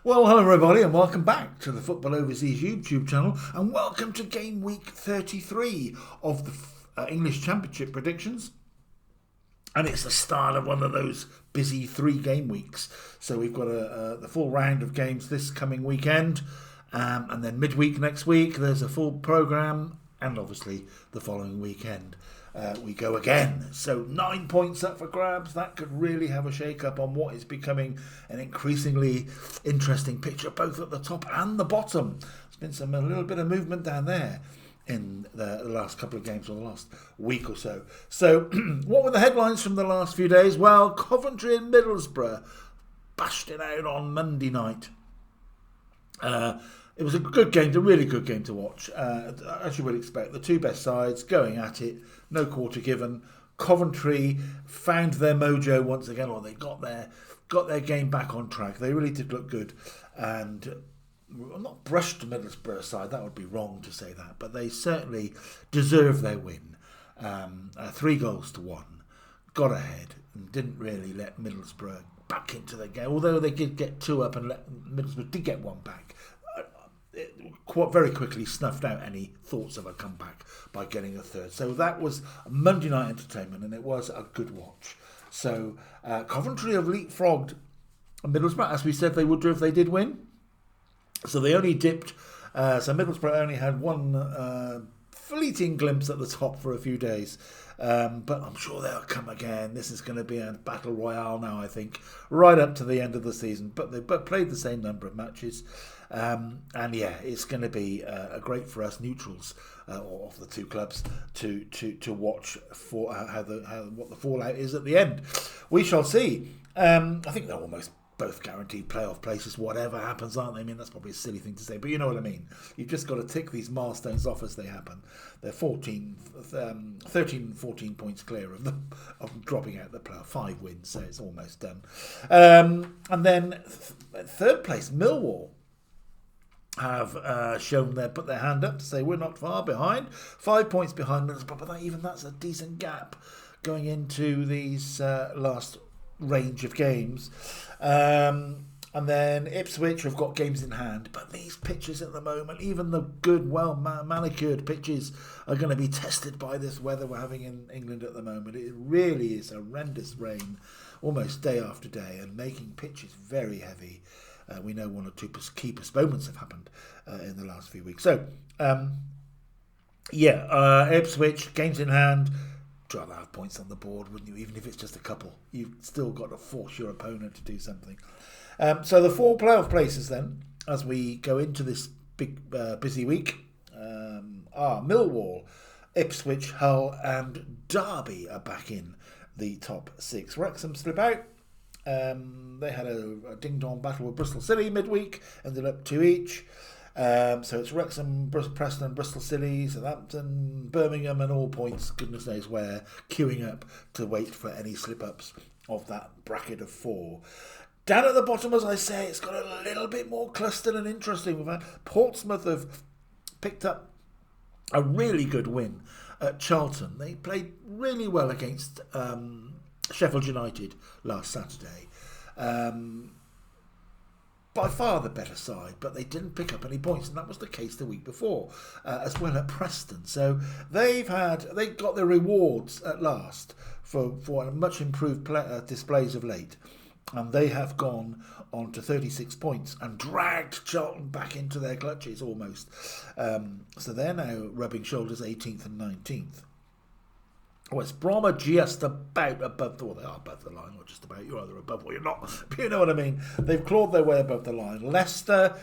Well, hello everybody and welcome back to the Football Overseas YouTube channel and welcome to game week 33 of the English Championship predictions. And it's the start of one of those busy 3-game weeks. So we've got the full round of games this coming weekend and then midweek next week there's a full programme and obviously the following weekend. We go again. So 9 points up for grabs. That could really have a shake-up on what is becoming an increasingly interesting picture, both at the top and the bottom. There's been a little bit of movement down there in the last couple of games or the last week or so. So what were the headlines from the last few days? Well, Coventry and Middlesbrough bashed it out on Monday night. It was a good game, a really good game to watch, as you would expect. The two best sides going at it, no quarter given. Coventry found their mojo once again, or they got their game back on track. They really did look good, and not brushed the Middlesbrough side. That would be wrong to say that, but they certainly deserved their win. 3-1, got ahead, and didn't really let Middlesbrough back into the game. Although they did get 2 up, and Middlesbrough did get 1 back. Quite very quickly snuffed out any thoughts of a comeback by getting a 3rd. So that was Monday night entertainment, and it was a good watch. So Coventry have leapfrogged Middlesbrough, as we said they would do if they did win. So they only dipped. So Middlesbrough only had one fleeting glimpse at the top for a few days. But I'm sure they'll come again. This is going to be a battle royale now, I think, right up to the end of the season. But they've played the same number of matches. And yeah, it's going to be great for us neutrals of the two clubs to watch for what the fallout is at the end. We shall see. I think they're almost both guaranteed playoff places, whatever happens, aren't they? I mean, that's probably a silly thing to say, but you know what I mean. You've just got to tick these milestones off as they happen. They're 13 and 14 points clear of them dropping out the playoff. 5 wins, so it's almost done. And then third place, Millwall have put their hand up to say we're not far behind. 5 points behind Middlesbrough, but that's a decent gap going into these last range of games. And then Ipswich have got games in hand, but these pitches at the moment, even the good, well manicured pitches, are going to be tested by this weather we're having in England at the moment. It really is horrendous rain almost day after day and making pitches very heavy. We know 1 or 2 key postponements have happened in the last few weeks. So Ipswich, games in hand. I'd rather have points on the board, wouldn't you? Even if it's just a couple, you've still got to force your opponent to do something. So the 4 playoff places then, as we go into this big busy week, are Millwall, Ipswich, Hull and Derby are back in the top 6. Wrexham slip out. They had a ding-dong battle with Bristol City midweek, ended up 2 each. So it's Wrexham, Preston, Bristol City, Southampton, Birmingham and all points, goodness knows where, queuing up to wait for any slip-ups of that bracket of 4. Down at the bottom, as I say, it's got a little bit more clustered and interesting. We've had Portsmouth have picked up a really good win at Charlton. They played really well against Sheffield United last Saturday. By far the better side, but they didn't pick up any points, and that was the case the week before, as well at Preston. So they got their rewards at last for much improved displays of late, and they have gone on to 36 points and dragged Charlton back into their clutches almost. So they're now rubbing shoulders 18th and 19th. West Brom are just about above they are above the line, or just about. You're either above or you're not. But you know what I mean. They've clawed their way above the line. Leicester,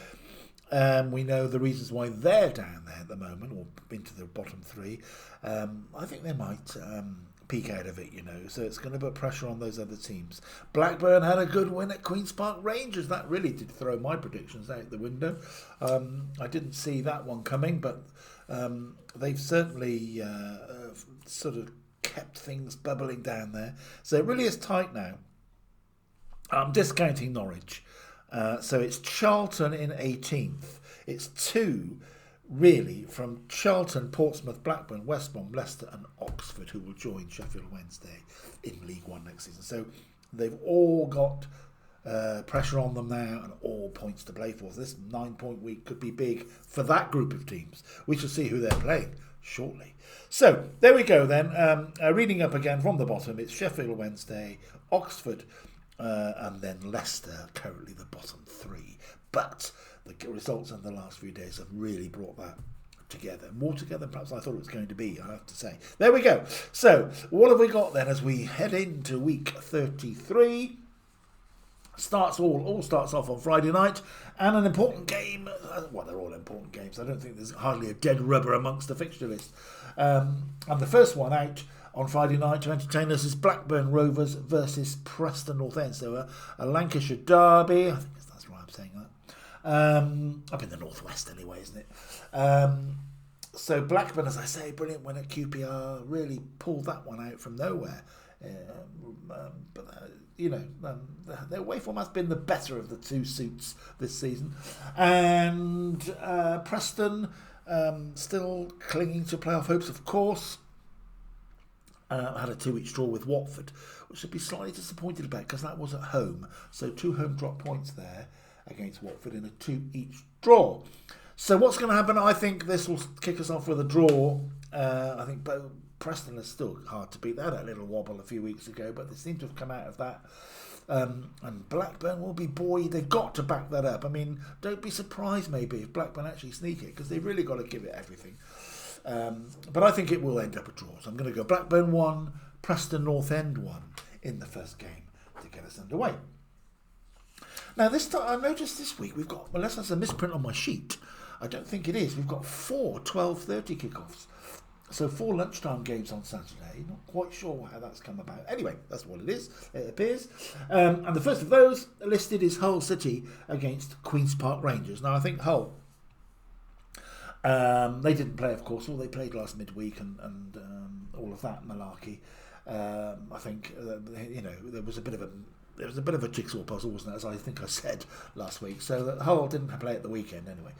we know the reasons why they're down there at the moment, or into the bottom 3. I think they might peek out of it, so it's going to put pressure on those other teams. Blackburn had a good win at Queen's Park Rangers. That really did throw my predictions out the window. I didn't see that one coming, but they've certainly sort of kept things bubbling down there. So it really is tight now. I'm discounting Norwich. So it's Charlton in 18th. It's 2 really from Charlton, Portsmouth, Blackburn, West Brom, Leicester and Oxford, who will join Sheffield Wednesday in League One next season. So they've all got pressure on them now, and all points to play for. So this 9-point week could be big for that group of teams. We shall see who they're playing shortly. So there we go then. Reading up again from the bottom, it's Sheffield Wednesday, Oxford, and then Leicester, currently the bottom three. But the results in the last few days have really brought that together. More together than perhaps I thought it was going to be, I have to say. There we go. So what have we got then as we head into week 33? All starts off on Friday night, and an important game. Well, they're all important games. I don't think there's hardly a dead rubber amongst the fixture list. And the first one out on Friday night to entertain us is Blackburn Rovers versus Preston North End. So a Lancashire derby. I think that's why I'm saying that. Up in the northwest anyway, isn't it? So Blackburn, as I say, brilliant win at QPR. Really pulled that one out from nowhere. Their away form has been the better of the two suits this season. And Preston still clinging to playoff hopes, of course. Had a 2-each draw with Watford, which I'd be slightly disappointed about because that was at home. So 2 home drop points there against Watford in a 2-each draw. So what's going to happen? I think this will kick us off with a draw. I think Preston is still hard to beat. They had a little wobble a few weeks ago, but they seem to have come out of that. And Blackburn will be buoyed. They've got to back that up. I mean, don't be surprised maybe if Blackburn actually sneak it, because they've really got to give it everything. But I think it will end up a draw. So I'm going to go Blackburn 1, Preston North End 1 in the first game to get us underway. Now, this time, I noticed this week we've got, unless that's a misprint on my sheet, I don't think it is, we've got 4 12:30 kickoffs. So 4 lunchtime games on Saturday. Not quite sure how that's come about. Anyway, that's what it is, it appears. And the first of those listed is Hull City against Queen's Park Rangers. Now, I think Hull, they didn't play, of course. All they played last midweek and all of that malarkey. I think, there was a bit of a jigsaw puzzle, wasn't it, as I think I said last week. So that Hull didn't play at the weekend anyway.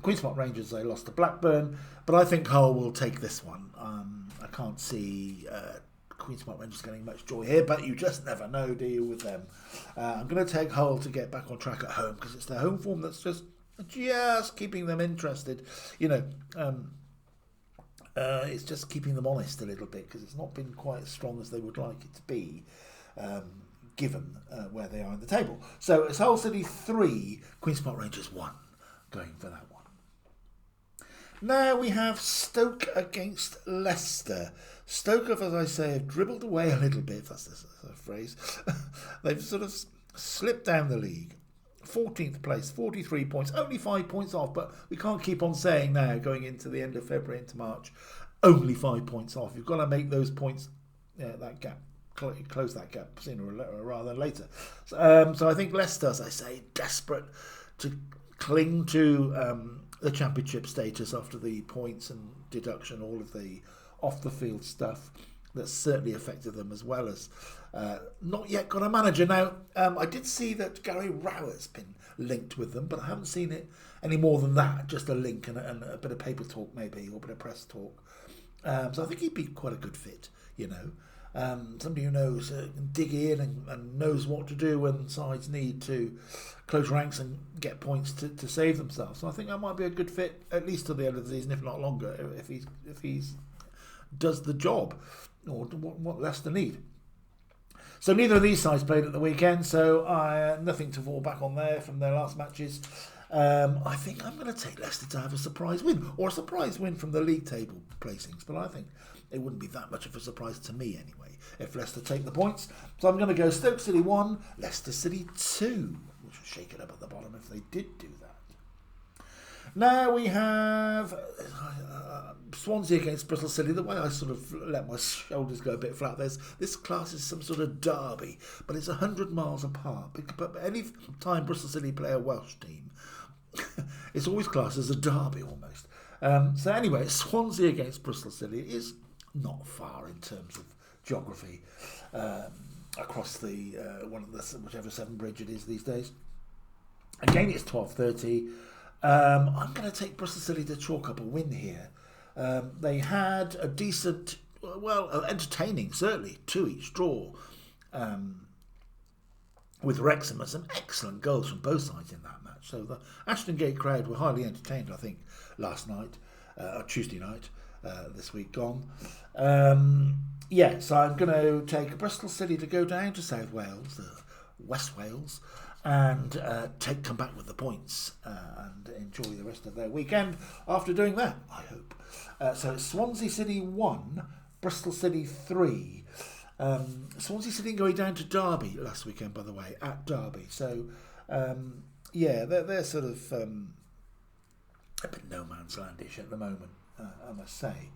Queen's Park Rangers, they lost to Blackburn, but I think Hull will take this one. I can't see Queen's Park Rangers getting much joy here, but you just never know, do you, with them. I'm going to take Hull to get back on track at home, because it's their home form that's just keeping them interested. It's just keeping them honest a little bit, because it's not been quite as strong as they would like it to be. Given where they are in the table. So it's Hull City 3, Queen's Park Rangers 1, going for that one. Now we have Stoke against Leicester. Stoke, as I say, have dribbled away a little bit, if that's a phrase. They've sort of slipped down the league. 14th place, 43 points, only 5 points off, but we can't keep on saying now, going into the end of February into March, only 5 points off. You've got to make those points, that gap, close that gap sooner or rather than later. So I think Leicester, as I say, desperate to cling to the championship status after the points and deduction, all of the off-the-field stuff that's certainly affected them, as well as not yet got a manager. Now, I did see that Gary Rowett's been linked with them, but I haven't seen it any more than that, just a link and a bit of paper talk maybe, or a bit of press talk. So I think he'd be quite a good fit, somebody who knows, can dig in and knows what to do when sides need to close ranks and get points to save themselves. So I think that might be a good fit, at least till the end of the season, if not longer, if he's does the job, or what Leicester need. So neither of these sides played at the weekend, so nothing to fall back on there from their last matches. I think I'm going to take Leicester to have a surprise win, or a surprise win from the league table placings, but I think it wouldn't be that much of a surprise to me anyway if Leicester take the points. So I'm going to go Stoke City 1, Leicester City 2, which will shake it up at the bottom if they did do that. Now we have Swansea against Bristol City. The way I sort of let my shoulders go a bit flat, this class is some sort of derby, but it's 100 miles apart. But any time Bristol City play a Welsh team, it's always classed as a derby almost. So anyway, Swansea against Bristol City is not far in terms of geography across the whichever Severn Bridge it is these days. Again, it's 12:30. I'm going to take Bristol City to chalk up a win here. They had a decent, entertaining, certainly, 2-each draw with Wrexham, and some excellent goals from both sides in that match. So the Ashton Gate crowd were highly entertained, I think, last night, Tuesday night, this week gone. So I'm going to take Bristol City to go down to South Wales, West Wales, and come back with the points and enjoy the rest of their weekend after doing that, I hope. So it's Swansea City 1, Bristol City 3. Swansea City going down to Derby last weekend, by the way, at Derby. So, they're sort of a bit no man's landish at the moment, I must say.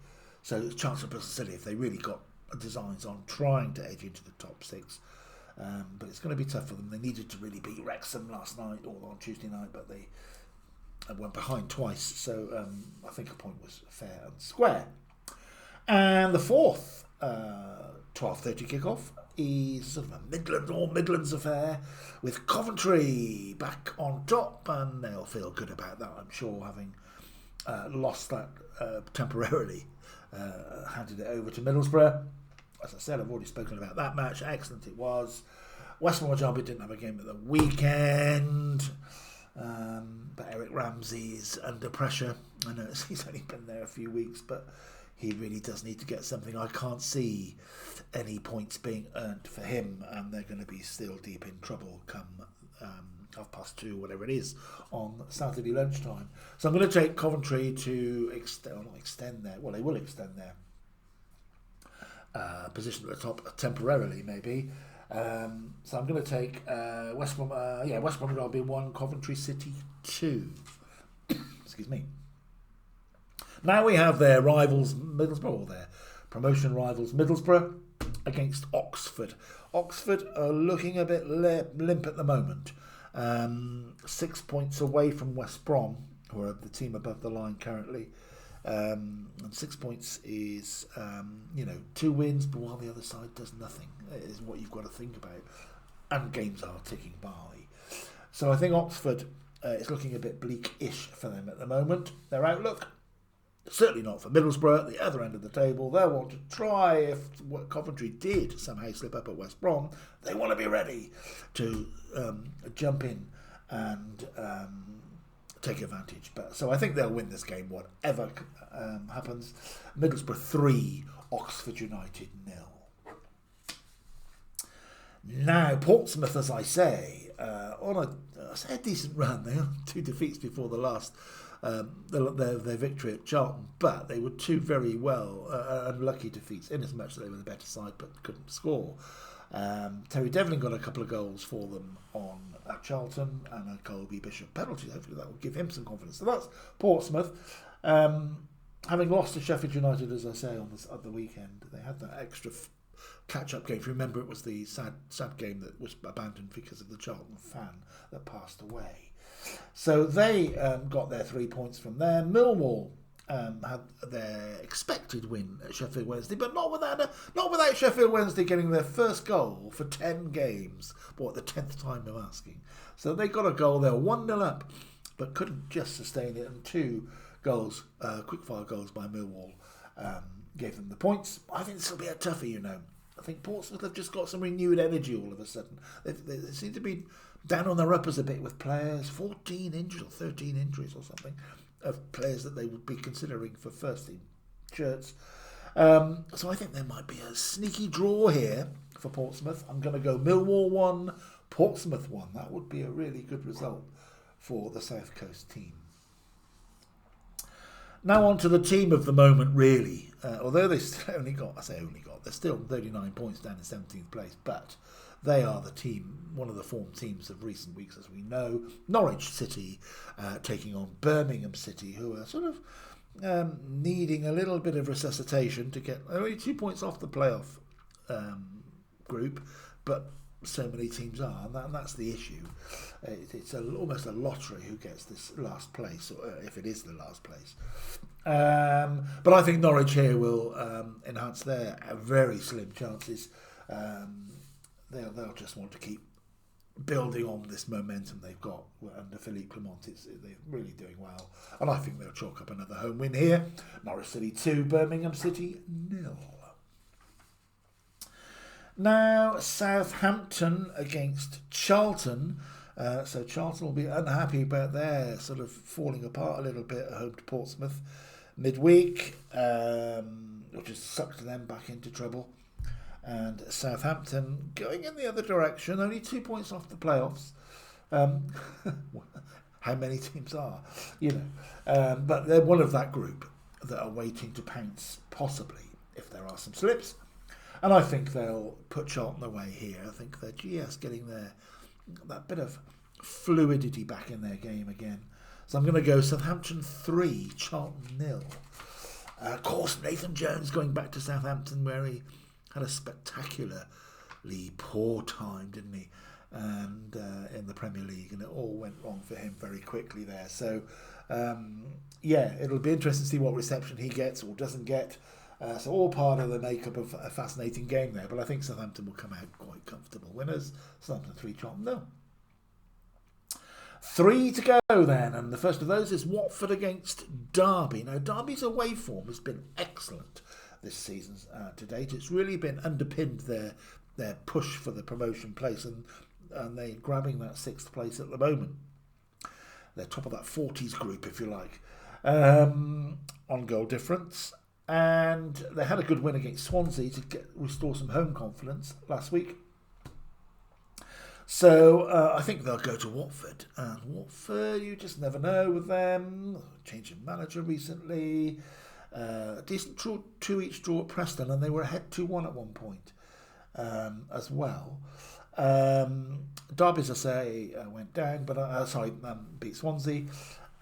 So it's a chance for Bristol City if they really got designs on trying to edge into the top 6. But it's going to be tough for them. They needed to really beat Wrexham last night or on Tuesday night, but they went behind twice. So I think a point was fair and square. And the fourth 12:30 kickoff is sort of a Midlands affair with Coventry back on top, and they'll feel good about that, I'm sure, having lost that temporarily, handed it over to Middlesborough. As I said, I've already spoken about that match. Excellent it was. West Bromwich Albion didn't have a game at the weekend, but Eric Ramsey's under pressure. I know he's only been there a few weeks, but he really does need to get something. I can't see any points being earned for him, and they're going to be still deep in trouble come 2:30, whatever it is, on Saturday lunchtime. So I'm going to take Coventry to extend their position at the top temporarily, maybe. So I'm going to take West Bromwich Albion 1, Coventry City 2. Excuse me. Now we have their rivals Middlesbrough, or their promotion rivals Middlesbrough, against Oxford. Oxford are looking a bit limp at the moment. 6 points away from West Brom, who are the team above the line currently. And 6 points is, 2 wins, but while the other side does nothing, is what you've got to think about. And games are ticking by. So I think Oxford is looking a bit bleak-ish for them at the moment. Their outlook, certainly not for Middlesbrough at the other end of the table. They'll want to try, if what Coventry did somehow slip up at West Brom, they want to be ready to jump in and take advantage. So I think they'll win this game, whatever happens. Middlesbrough 3, Oxford United 0. Now, Portsmouth, as I say, on a decent run. They had 2 defeats before the last their victory at Charlton, but they were 2 very unlucky defeats, in as much that they were the better side but couldn't score. Terry Devlin got a couple of goals for them at Charlton, and a Colby Bishop penalty. Hopefully that will give him some confidence. So that's Portsmouth. Having lost to Sheffield United, as I say, on the weekend, they had that extra catch-up game. If you remember, it was the sad game that was abandoned because of the Charlton fan that passed away. So they got their 3 points from there. Millwall had their expected win at Sheffield Wednesday, but not without Sheffield Wednesday getting their first goal for 10 games. What, the 10th time I'm asking. So they got a goal. They were 1-0 up, but couldn't just sustain it. And 2 goals, quick-fire goals by Millwall, gave them the points. I think this will be a toughie, I think Portsmouth have just got some renewed energy all of a sudden. They seem to be down on their uppers a bit with players, 14 injuries or 13 injuries or something, of players that they would be considering for first team shirts. So I think there might be a sneaky draw here for Portsmouth. I'm going to go Millwall 1, Portsmouth 1. That would be a really good result for the South Coast team. Now on to the team of the moment, really. Although they still they're still 39 points down in 17th place, but they are the team, one of the form teams of recent weeks, as we know. Norwich City taking on Birmingham City, who are sort of needing a little bit of resuscitation to get only 2 points off the playoff group, but so many teams are, and that's the issue. It's almost a lottery who gets this last place, or if it is the last place. But I think Norwich here will enhance their very slim chances. They'll just want to keep building on this momentum they've got under Philippe Clement. They're really doing well, and I think they'll chalk up another home win here. Norwich City 2, Birmingham City 0. Now, Southampton against Charlton. So Charlton will be unhappy about their sort of falling apart a little bit at home to Portsmouth midweek, which has sucked them back into trouble. And Southampton going in the other direction, only 2 points off the playoffs. How many teams are, but they're one of that group that are waiting to pounce, possibly, if there are some slips. And I think they'll put Charlton away here. I think they're just getting that bit of fluidity back in their game again. So I'm going to go Southampton 3, Charlton 0. Of course, Nathan Jones going back to Southampton, where he had a spectacularly poor time, didn't he? And in the Premier League, and it all went wrong for him very quickly there. So, it'll be interesting to see what reception he gets or doesn't get. So all part of the makeup of a fascinating game there. But I think Southampton will come out quite comfortable winners. Southampton 3, Charlton 0. 3 to go then, and the first of those is Watford against Derby. Now, Derby's away form has been excellent this season to date. It's really been underpinned their push for the promotion place, and they're grabbing that 6th place at the moment. They're top of that 40s group, if you like, on goal difference. And they had a good win against Swansea to restore some home confidence last week. So I think they'll go to Watford. And Watford, you just never know with them. Change of manager recently. Decent 2-each draw at Preston, and they were ahead 2-1 at one point as well. Derby, as I say, went down, but beat Swansea,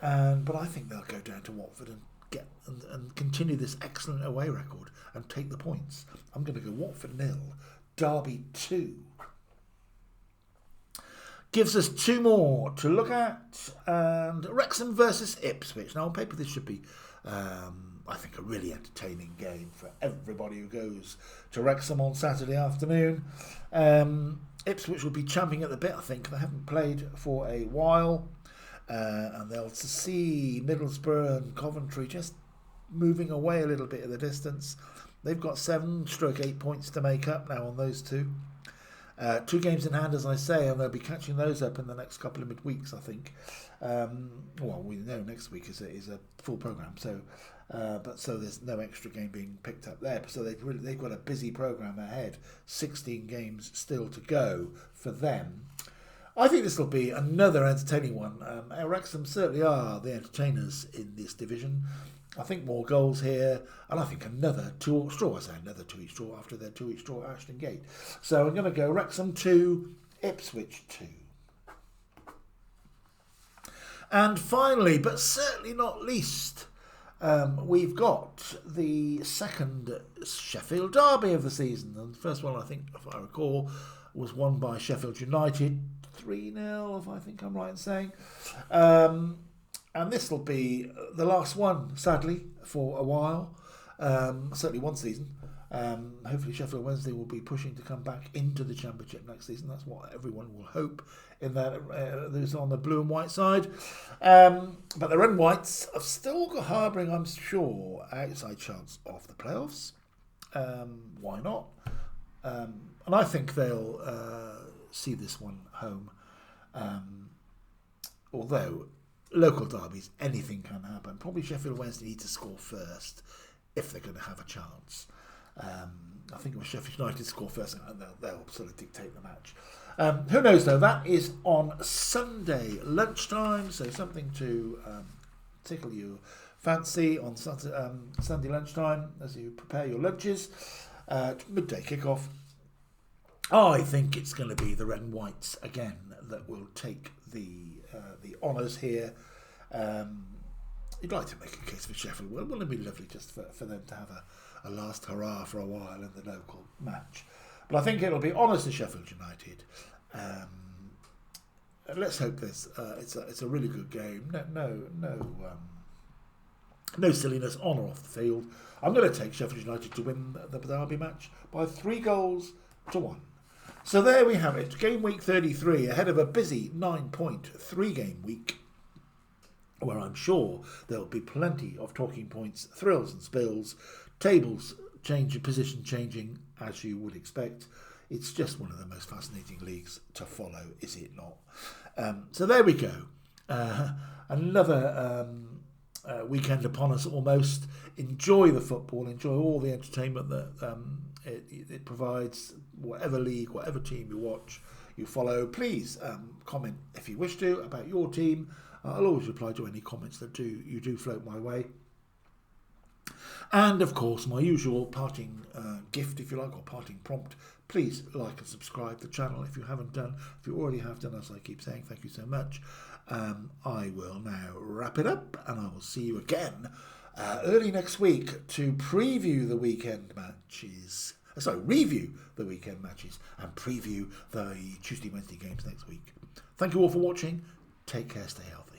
but I think they'll go down to Watford and continue this excellent away record and take the points. I'm going to go Watford 0, Derby 2. Gives us 2 more to look at, and Wrexham versus Ipswich. Now on paper this should be, I think, a really entertaining game for everybody who goes to Wrexham on Saturday afternoon. Ipswich will be champing at the bit, I think. They haven't played for a while. And they'll see Middlesborough and Coventry just moving away a little bit in the distance. They've got 7/8 points to make up now on those two. 2 games in hand, as I say, and they'll be catching those up in the next couple of midweeks, I think. We know next week is a full programme, so there's no extra game being picked up there. So they've got a busy programme ahead. 16 games still to go for them. I think this will be another entertaining one. Wrexham certainly are the entertainers in this division. I think more goals here, and I think another 2-each draw. I say another 2-each draw after their 2-each draw at Ashton Gate. So I'm going to go Wrexham 2, Ipswich 2. And finally, but certainly not least, we've got the second Sheffield derby of the season. And the first one, I think, if I recall, was won by Sheffield United 3-0, if I think I'm right in saying. And this will be the last one, sadly, for a while. Certainly one season. Hopefully Sheffield Wednesday will be pushing to come back into the Championship next season. That's what everyone will hope in that who's on the blue and white side. But the red and whites are still harbouring, I'm sure, outside chance of the playoffs. Why not? And I think they'll see this one home. Although local derbies, anything can happen. Probably Sheffield Wednesday need to score first if they're going to have a chance. I think it was Sheffield United score first, and they'll sort of dictate the match. Who knows though? That is on Sunday lunchtime, so something to tickle your fancy on Sunday lunchtime as you prepare your lunches. Midday kickoff. I think it's going to be the red and whites again that will take the honours here. You'd like to make a case for Sheffield. Well, wouldn't it be lovely just for them to have a last hurrah for a while in the local match? But I think it'll be honours to Sheffield United. Let's hope it's a really good game. No silliness on or off the field. I'm going to take Sheffield United to win the derby match by 3-1. So there we have it. Game week 33 ahead of a busy 9-point game week, where I'm sure there'll be plenty of talking points, thrills and spills, tables changing, position changing, as you would expect It's just one of the most fascinating leagues to follow, is it not? So there we go. Another weekend upon us almost. Enjoy the football, enjoy all the entertainment that it provides, whatever league, whatever team you watch, you follow. Please comment if you wish to about your team. I'll always reply to any comments that you do float my way. And of course, my usual parting gift, if you like, or parting prompt. Please like and subscribe to the channel if you haven't done. If you already have done, as I keep saying, thank you so much. I will now wrap it up, and I will see you again early next week to preview the weekend matches. Review the weekend matches and preview the Tuesday, Wednesday games next week. Thank you all for watching. Take care, stay healthy.